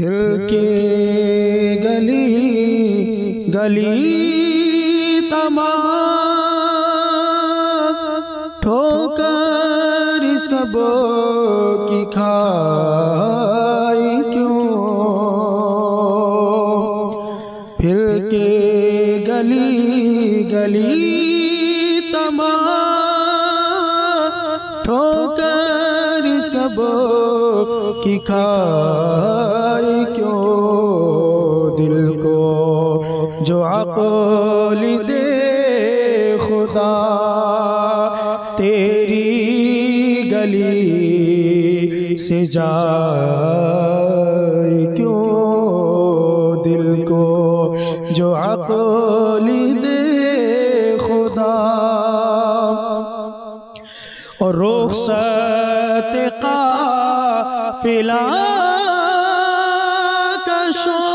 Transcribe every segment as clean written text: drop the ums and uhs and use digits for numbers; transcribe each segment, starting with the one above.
پھر کے گلی گلی تمام ٹھوکر سب کی کھائی کیوں؟ پھر کے گلی گلی تمام ٹھوکر سب کی کھائی کیوں؟ دل کو جو عقل دے خدا تیری گلی سے جائے کیوں؟ دل کو جو عقل دے خدا اور رخصت قافلہ کا شور،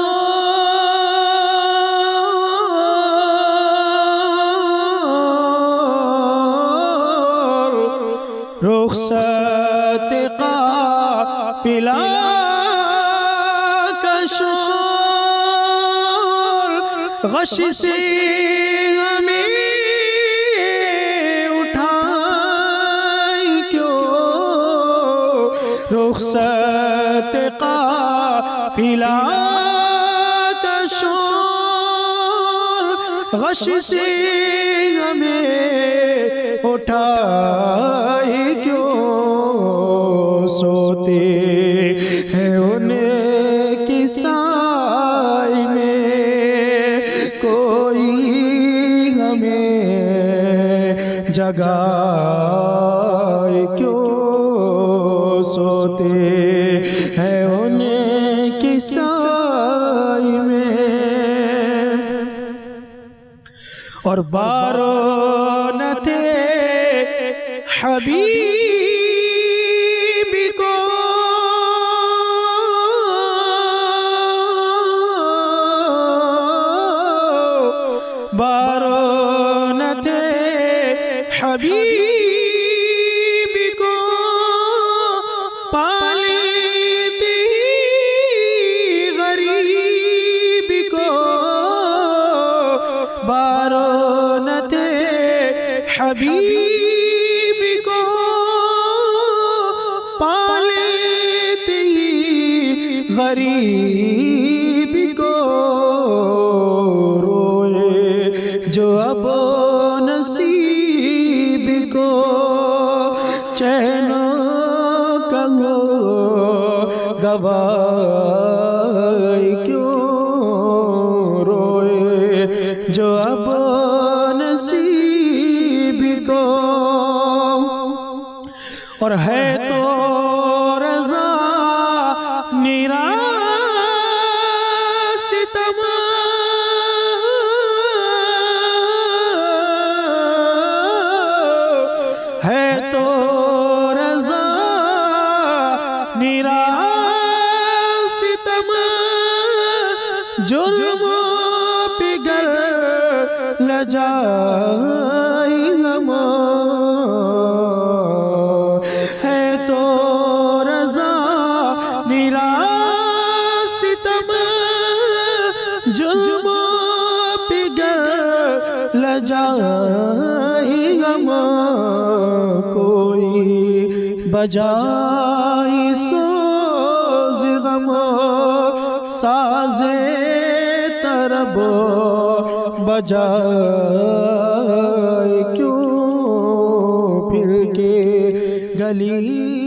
رخصت قافلہ کا شور غش سے ہمیں رخصت قافلہ کا شور غش سے ہمیں اٹھائے کیوں؟ سوتے ہیں ان کی سائے میں کوئی ہمیں جگائے کیوں؟ سوتے ہیں ان کی سائے میں اور بارونت حبیب کو بارونت حبیب کو پالیتی غریب کو بارونت حبیب کو پالیتی غریب کو روئے جو اب نصیب کو چین گوائی کیوں؟ روئے جو اب نصیب کو اور ہے تو رضا نیرا ستم ہے تو رضا نیرا جرم پگر لجائی ہم ہے تو رضا میرا ستم جرم پگر لجائی ہم کوئی بجائی سوز غم ساز طرب بجائے کیوں؟ پھر کے گلی